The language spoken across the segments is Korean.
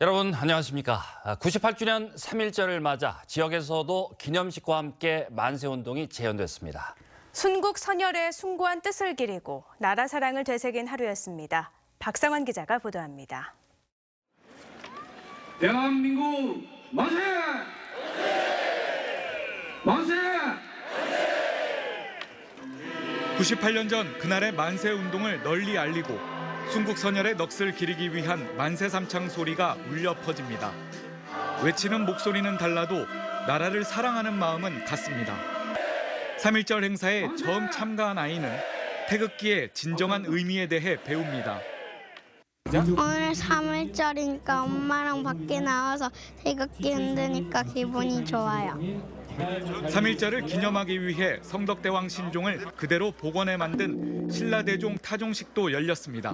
여러분 안녕하십니까. 98주년 3.1절을 맞아 지역에서도 기념식과 함께 만세운동이 재현됐습니다. 순국 선열의 숭고한 뜻을 기리고 나라 사랑을 되새긴 하루였습니다. 박상환 기자가 보도합니다. 대한민국 만세! 만세! 98년 전 그날의 만세 운동을 널리 알리고 순국 선열의 넋을 기리기 위한 만세 삼창 소리가 울려 퍼집니다. 외치는 목소리는 달라도 나라를 사랑하는 마음은 같습니다. 3.1절 행사에 처음 참가한 아이는 태극기의 진정한 의미에 대해 배웁니다. 오늘 3.1절이니까 엄마랑 밖에 나와서 태극기 흔드니까 기분이 좋아요. 3.1절을 기념하기 위해 성덕대왕 신종을 그대로 복원해 만든 신라대종 타종식도 열렸습니다.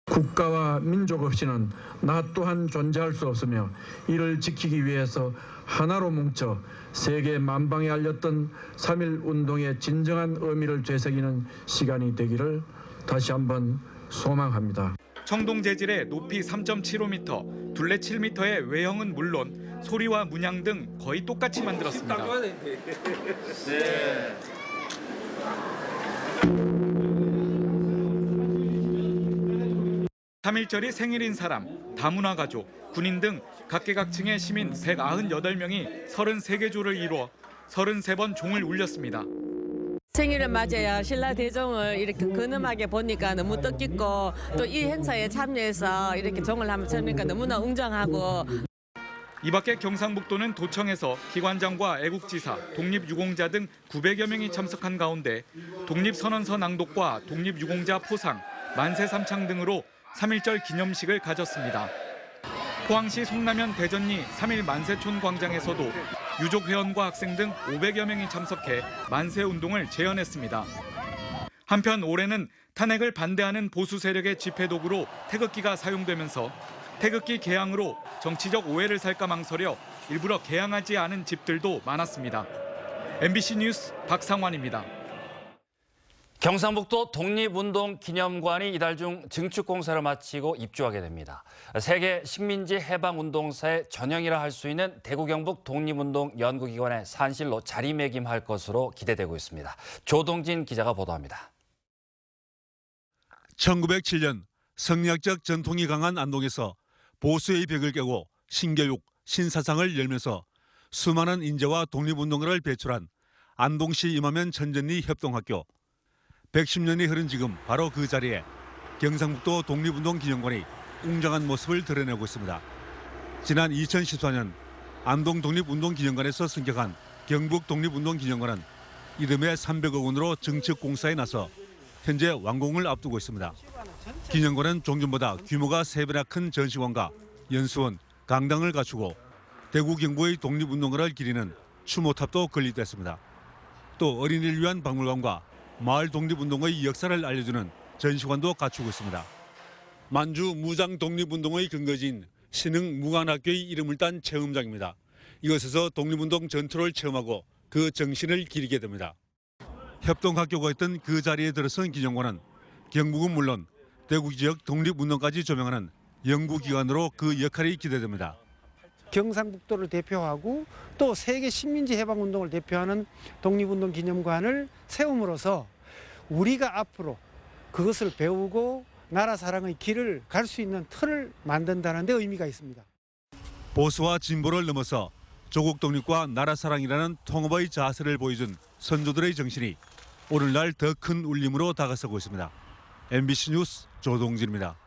국가와 민족 없이는 나 또한 존재할 수 없으며 이를 지키기 위해서 하나로 뭉쳐 세계 만방에 알렸던 3.1 운동의 진정한 의미를 되새기는 시간이 되기를 다시 한번 소망합니다. 청동 재질의 높이 3.75m, 둘레 7m의 외형은 물론 소리와 문양 등 거의 똑같이 만들었습니다. 네. (3.1절이) 생일인 사람, 다문화 가족, 군인 등 각계각층의 시민 198명이 33개 조를 이루어 33번 종을 울렸습니다. 생일을 맞아야 신라대종을 이렇게 근엄하게 보니까 너무 뜻깊고 또 이 행사에 참여해서 이렇게 종을 한번 쳐니까 너무나 웅장하고. 이 밖에 경상북도는 도청에서 기관장과 애국지사, 독립유공자 등 900여 명이 참석한 가운데 독립선언서 낭독과 독립유공자 포상, 만세 삼창 등으로 3.1절 기념식을 가졌습니다. 포항시 송라면 대전리 3.1 만세촌 광장에서도 유족회원과 학생 등 500여 명이 참석해 만세운동을 재현했습니다. 한편 올해는 탄핵을 반대하는 보수 세력의 집회 도구로 태극기가 사용되면서 태극기 개항으로 정치적 오해를 살까 망설여 일부러 개항하지 않은 집들도 많았습니다. MBC 뉴스 박상환입니다. 경상북도 독립운동기념관이 이달 중 증축 공사를 마치고 입주하게 됩니다. 세계 식민지 해방운동사의 전형이라 할 수 있는 대구 경북 독립운동연구기관의 산실로 자리매김할 것으로 기대되고 있습니다. 조동진 기자가 보도합니다. 1907년 성리학적 전통이 강한 안동에서 보수의 벽을 깨고 신교육, 신사상을 열면서 수많은 인재와 독립운동가를 배출한 안동시 임하면 천전리 협동학교. 110년이 흐른 지금 바로 그 자리에 경상북도 독립운동기념관이 웅장한 모습을 드러내고 있습니다. 지난 2014년 안동 독립운동기념관에서 승격한 경북 독립운동기념관은 이듬해 300억 원으로 증축 공사에 나서 현재 완공을 앞두고 있습니다. 기념관은 종전보다 규모가 3배나 큰 전시관과 연수원, 강당을 갖추고 대구 경북의 독립운동가를 기리는 추모탑도 건립됐습니다. 또 어린이를 위한 박물관과 마을 독립운동의 역사를 알려주는 전시관도 갖추고 있습니다. 만주 무장 독립운동의 근거지인 신흥무관학교의 이름을 딴 체험장입니다. 이곳에서 독립운동 전투를 체험하고 그 정신을 기리게 됩니다. 협동학교가 있던 그 자리에 들어선 기념관은 경북은 물론 대구 지역 독립운동까지 조명하는 연구기관으로 그 역할이 기대됩니다. 경상북도를 대표하고 또 세계 식민지 해방운동을 대표하는 독립운동기념관을 세움으로써 우리가 앞으로 그것을 배우고 나라 사랑의 길을 갈 수 있는 틀을 만든다는 데 의미가 있습니다. 보수와 진보를 넘어서 조국 독립과 나라 사랑이라는 통합의 자세를 보여준 선조들의 정신이 오늘날 더 큰 울림으로 다가서고 있습니다. MBC 뉴스 조동진입니다.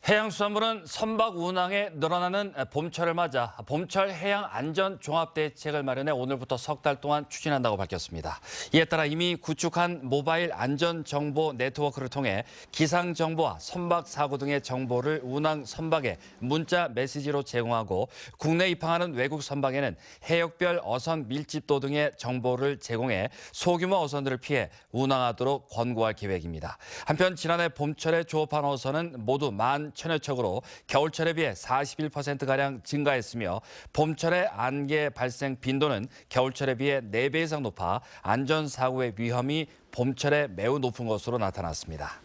해양수산부는 선박 운항에 늘어나는 봄철을 맞아 봄철 해양 안전 종합 대책을 마련해 오늘부터 석 달 동안 추진한다고 밝혔습니다. 이에 따라 이미 구축한 모바일 안전 정보 네트워크를 통해 기상 정보와 선박 사고 등의 정보를 운항 선박에 문자 메시지로 제공하고 국내 입항하는 외국 선박에는 해역별 어선 밀집도 등의 정보를 제공해 소규모 어선들을 피해 운항하도록 권고할 계획입니다. 한편 지난해 봄철에 조업한 어선은 모두 10,000여 척으로 겨울철에 비해 41%가량 증가했으며 봄철에 안개 발생 빈도는 겨울철에 비해 4배 이상 높아 안전사고의 위험이 봄철에 매우 높은 것으로 나타났습니다.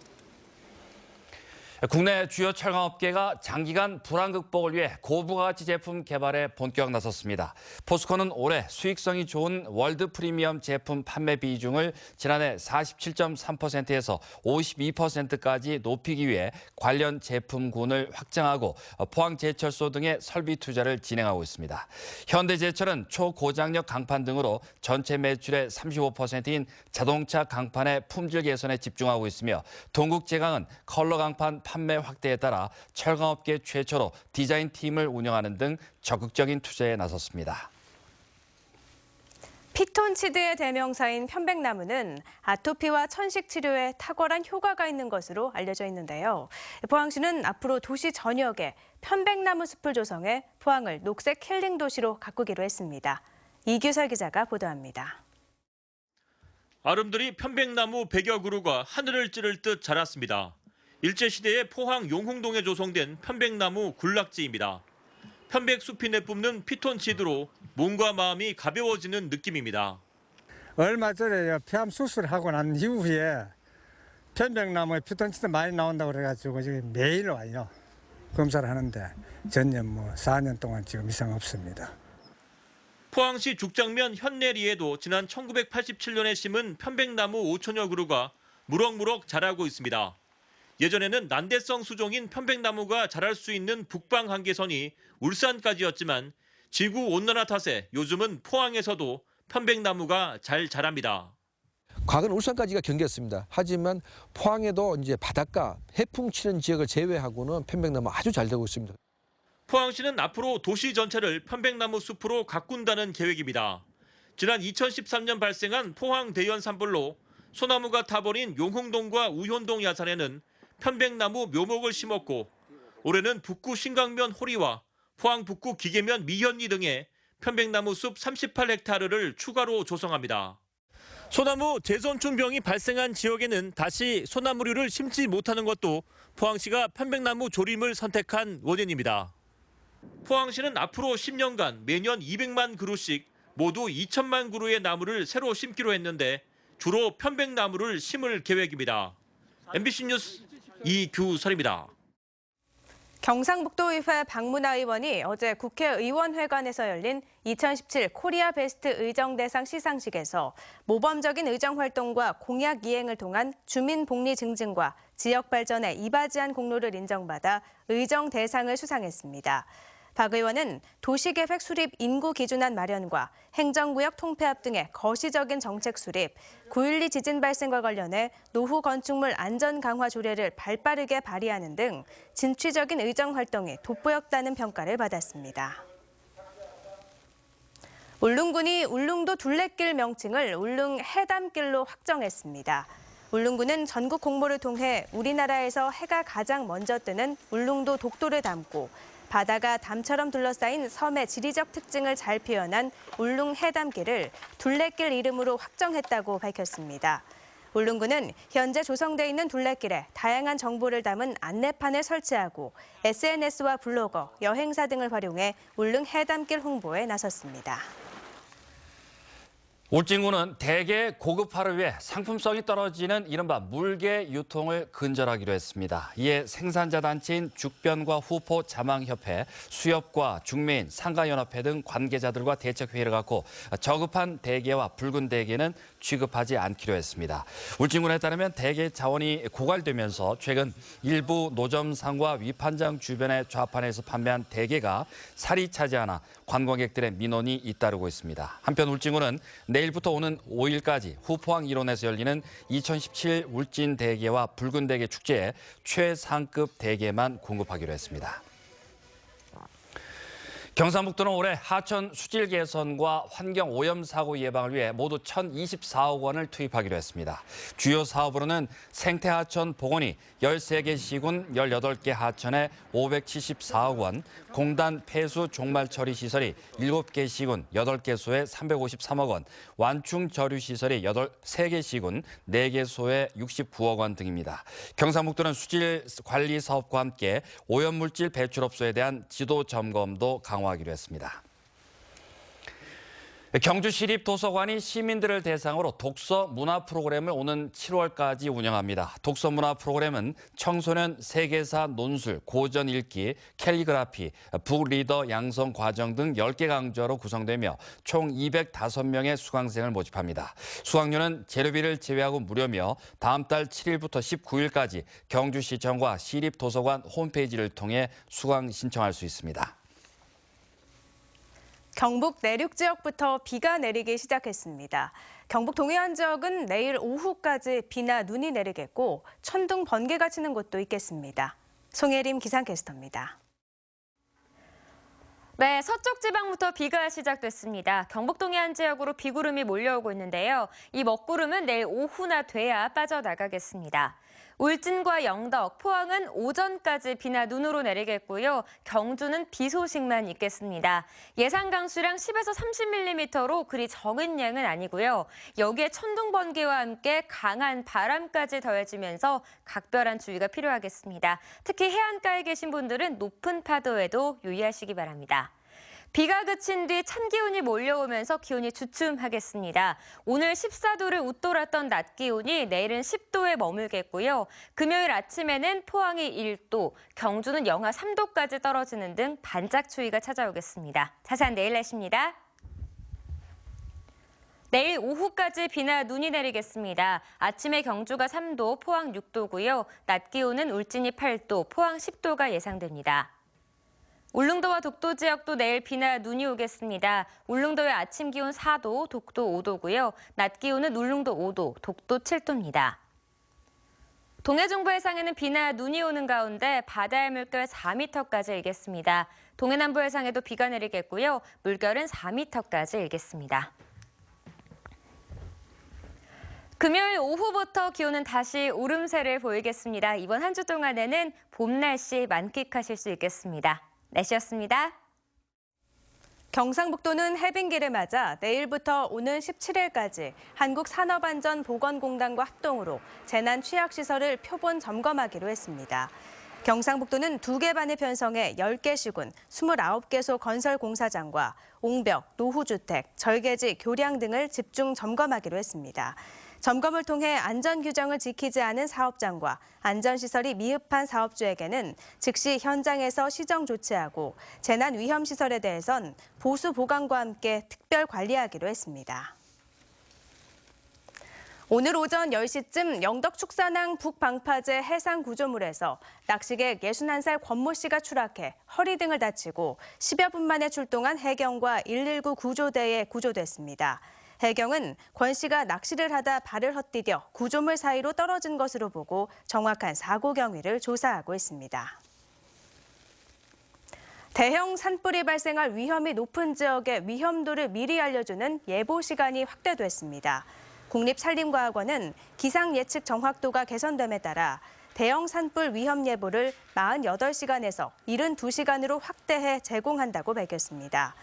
국내 주요 철강업계가 장기간 불황 극복을 위해 고부가가치 제품 개발에 본격 나섰습니다. 포스코는 올해 수익성이 좋은 월드 프리미엄 제품 판매 비중을 지난해 47.3%에서 52%까지 높이기 위해 관련 제품군을 확장하고 포항제철소 등의 설비 투자를 진행하고 있습니다. 현대제철은 초고장력 강판 등으로 전체 매출의 35%인 자동차 강판의 품질 개선에 집중하고 있으며 동국제강은 컬러 강판 판매 확대에 따라 철강업계 최초로 디자인팀을 운영하는 등 적극적인 투자에 나섰습니다. 피톤치드의 대명사인 편백나무는 아토피와 천식 치료에 탁월한 효과가 있는 것으로 알려져 있는데요. 포항시는 앞으로 도시 전역에 편백나무 숲을 조성해 포항을 녹색 힐링 도시로 가꾸기로 했습니다. 이규설 기자가 보도합니다. 아름드리 편백나무 100여 그루가 하늘을 찌를 듯 자랐습니다. 일제시대에 포항 용흥동에 조성된 편백나무 군락지입니다. 편백숲이 내뿜는 피톤치드로 몸과 마음이 가벼워지는 느낌입니다. 얼마 전에 폐암 수술하고 난 이후에 편백나무에 피톤치드 많이 나온다고 그래가지고 지금 매일 와요. 검사를 하는데 전년 4년 동안 지금 이상 없습니다. 포항시 죽장면 현내리에도 지난 1987년에 심은 편백나무 5천여 그루가 무럭무럭 자라고 있습니다. 예전에는 난대성 수종인 편백나무가 자랄 수 있는 북방 한계선이 울산까지였지만 지구온난화 탓에 요즘은 포항에서도 편백나무가 잘 자랍니다. 과거는 울산까지가 경계였습니다. 하지만 포항에도 이제 바닷가, 해풍 치는 지역을 제외하고는 편백나무 아주 잘 되고 있습니다. 포항시는 앞으로 도시 전체를 편백나무 숲으로 가꾼다는 계획입니다. 지난 2013년 발생한 포항 대연 산불로 소나무가 타버린 용흥동과 우현동 야산에는 편백나무 묘목을 심었고 올해는 북구 신강면 호리와 포항 북구 기계면 미현리 등의 편백나무 숲 38헥타르를 추가로 조성합니다. 소나무 재선충병이 발생한 지역에는 다시 소나무류를 심지 못하는 것도 포항시가 편백나무 조림을 선택한 원인입니다. 포항시는 앞으로 10년간 매년 200만 그루씩 모두 2천만 그루의 나무를 새로 심기로 했는데 주로 편백나무를 심을 계획입니다. MBC 뉴스 이규설입니다. 경상북도의회 박문하 의원이 어제 국회의원회관에서 열린 2017 코리아 베스트 의정대상 시상식에서 모범적인 의정활동과 공약 이행을 통한 주민복리 증진과 지역 발전에 이바지한 공로를 인정받아 의정대상을 수상했습니다. 박 의원은 도시계획 수립 인구 기준안 마련과 행정구역 통폐합 등의 거시적인 정책 수립, 9.12 지진 발생과 관련해 노후 건축물 안전 강화 조례를 발빠르게 발의하는 등 진취적인 의정 활동이 돋보였다는 평가를 받았습니다. 울릉군이 울릉도 둘레길 명칭을 울릉 해담길로 확정했습니다. 울릉군은 전국 공모를 통해 우리나라에서 해가 가장 먼저 뜨는 울릉도 독도를 담고 바다가 담처럼 둘러싸인 섬의 지리적 특징을 잘 표현한 울릉 해담길을 둘레길 이름으로 확정했다고 밝혔습니다. 울릉군은 현재 조성돼 있는 둘레길에 다양한 정보를 담은 안내판을 설치하고 SNS와 블로거, 여행사 등을 활용해 울릉 해담길 홍보에 나섰습니다. 울진군은 대게 고급화를 위해 상품성이 떨어지는 이른바 물게 유통을 근절하기로 했습니다. 이에 생산자 단체인 죽변과 후포 자망협회, 수협과 중매인, 상가연합회 등 관계자들과 대책회의를 갖고 저급한 대게와 붉은 대게는 취급하지 않기로 했습니다. 울진군에 따르면 대게 자원이 고갈되면서 최근 일부 노점상과 위판장 주변의 좌판에서 판매한 대게가 살이 차지 않아 관광객들의 민원이 잇따르고 있습니다. 한편 울진군은 내일부터 오는 5일까지 후포항 일원에서 열리는 2017 울진 대게와 붉은 대게 축제에 최상급 대게만 공급하기로 했습니다. 경상북도는 올해 하천 수질 개선과 환경 오염 사고 예방을 위해 모두 1,024억 원을 투입하기로 했습니다. 주요 사업으로는 생태 하천 복원이 13개 시군 18개 하천에 574억 원, 공단 폐수 종말 처리 시설이 7개 시군 8개소에 353억 원, 완충 저류 시설이 3개 시군 4개소에 69억 원 등입니다. 경상북도는 수질 관리 사업과 함께 오염물질 배출업소에 대한 지도 점검도 강화하기로 했습니다. 경주시립도서관이 시민들을 대상으로 독서 문화 프로그램을 오는 7월까지 운영합니다. 독서 문화 프로그램은 청소년 세계사 논술, 고전 읽기, 캘리그라피, 북리더 양성 과정 등 10개 강좌로 구성되며 총 205명의 수강생을 모집합니다. 수강료는 재료비를 제외하고 무료며 다음 달 7일부터 19일까지 경주시청과 시립도서관 홈페이지를 통해 수강 신청할 수 있습니다. 경북 내륙 지역부터 비가 내리기 시작했습니다. 경북 동해안 지역은 내일 오후까지 비나 눈이 내리겠고 천둥, 번개가 치는 곳도 있겠습니다. 송혜림 기상캐스터입니다. 네, 서쪽 지방부터 비가 시작됐습니다. 경북 동해안 지역으로 비구름이 몰려오고 있는데요. 이 먹구름은 내일 오후나 돼야 빠져나가겠습니다. 울진과 영덕, 포항은 오전까지 비나 눈으로 내리겠고요. 경주는 비 소식만 있겠습니다. 예상 강수량 10에서 30mm로 그리 적은 양은 아니고요. 여기에 천둥, 번개와 함께 강한 바람까지 더해지면서 각별한 주의가 필요하겠습니다. 특히 해안가에 계신 분들은 높은 파도에도 유의하시기 바랍니다. 비가 그친 뒤 찬 기온이 몰려오면서 기온이 주춤하겠습니다. 오늘 14도를 웃돌았던 낮 기온이 내일은 10도에 머물겠고요. 금요일 아침에는 포항이 1도, 경주는 영하 3도까지 떨어지는 등 반짝 추위가 찾아오겠습니다. 자세한 내일 날씨입니다. 내일 오후까지 비나 눈이 내리겠습니다. 아침에 경주가 3도, 포항 6도고요. 낮 기온은 울진이 8도, 포항 10도가 예상됩니다. 울릉도와 독도 지역도 내일 비나 눈이 오겠습니다. 울릉도의 아침 기온 4도, 독도 5도고요. 낮 기온은 울릉도 5도, 독도 7도입니다. 동해중부 해상에는 비나 눈이 오는 가운데 바다의 물결 4m까지 일겠습니다. 동해남부 해상에도 비가 내리겠고요. 물결은 4m까지 일겠습니다. 금요일 오후부터 기온은 다시 오름세를 보이겠습니다. 이번 한 주 동안에는 봄 날씨 만끽하실 수 있겠습니다. 날씨였습니다. 경상북도는 해빙기를 맞아 내일부터 오는 17일까지 한국산업안전보건공단과 합동으로 재난 취약시설을 표본 점검하기로 했습니다. 경상북도는 2개 반을 편성해 10개 시군, 29개소 건설공사장과 옹벽, 노후주택, 절개지, 교량 등을 집중 점검하기로 했습니다. 점검을 통해 안전규정을 지키지 않은 사업장과 안전시설이 미흡한 사업주에게는 즉시 현장에서 시정 조치하고 재난 위험시설에 대해선 보수 보강과 함께 특별 관리하기로 했습니다. 오늘 오전 10시쯤 영덕 축산항 북방파제 해상 구조물에서 낚시객 61살 권모 씨가 추락해 허리 등을 다치고 10여 분 만에 출동한 해경과 119 구조대에 구조됐습니다. 해경은 권 씨가 낚시를 하다 발을 헛디뎌 구조물 사이로 떨어진 것으로 보고 정확한 사고 경위를 조사하고 있습니다. 대형 산불이 발생할 위험이 높은 지역의 위험도를 미리 알려주는 예보 시간이 확대됐습니다. 국립산림과학원은 기상 예측 정확도가 개선됨에 따라 대형 산불 위험 예보를 48시간에서 72시간으로 확대해 제공한다고 밝혔습니다.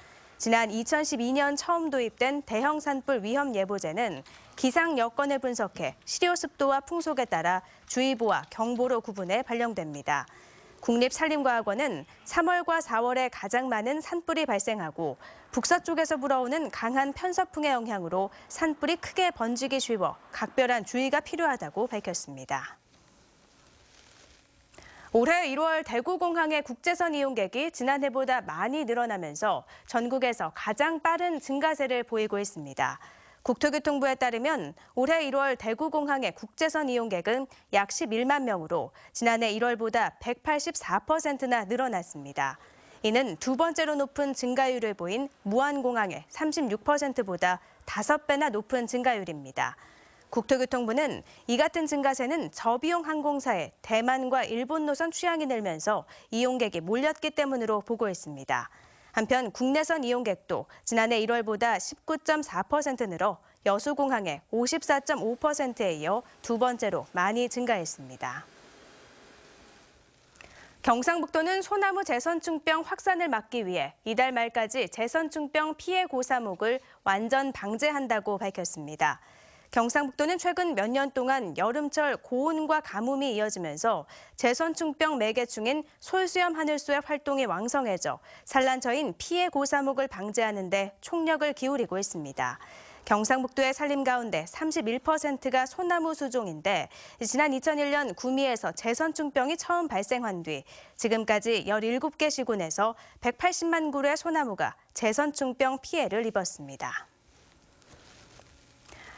지난 2012년 처음 도입된 대형 산불 위험 예보제는 기상 여건을 분석해 시료 습도와 풍속에 따라 주의보와 경보로 구분해 발령됩니다. 국립산림과학원은 3월과 4월에 가장 많은 산불이 발생하고 북서쪽에서 불어오는 강한 편서풍의 영향으로 산불이 크게 번지기 쉬워 각별한 주의가 필요하다고 밝혔습니다. 올해 1월 대구공항의 국제선 이용객이 지난해보다 많이 늘어나면서 전국에서 가장 빠른 증가세를 보이고 있습니다. 국토교통부에 따르면 올해 1월 대구공항의 국제선 이용객은 약 11만 명으로 지난해 1월보다 184%나 늘어났습니다. 이는 두 번째로 높은 증가율을 보인 무안공항의 36%보다 5배나 높은 증가율입니다. 국토교통부는 이 같은 증가세는 저비용 항공사의 대만과 일본 노선 취향이 늘면서 이용객이 몰렸기 때문으로 보고했습니다. 한편 국내선 이용객도 지난해 1월보다 19.4% 늘어 여수공항의 54.5%에 이어 두 번째로 많이 증가했습니다. 경상북도는 소나무 재선충병 확산을 막기 위해 이달 말까지 재선충병 피해 고사목을 완전 방제한다고 밝혔습니다. 경상북도는 최근 몇 년 동안 여름철 고온과 가뭄이 이어지면서 제선충병 매개충인 솔수염 하늘소의 활동이 왕성해져 산란처인 피해 고사목을 방지하는 데 총력을 기울이고 있습니다. 경상북도의 산림 가운데 31%가 소나무 수종인데 지난 2001년 구미에서 제선충병이 처음 발생한 뒤 지금까지 17개 시군에서 180만 그루의 소나무가 제선충병 피해를 입었습니다.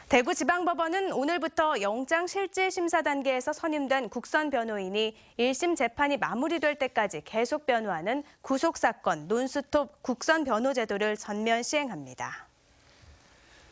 대구지방법원은 오늘부터 영장실질심사 단계에서 선임된 국선 변호인이 1심 재판이 마무리될 때까지 계속 변호하는 구속사건 논스톱 국선 변호 제도를 전면 시행합니다.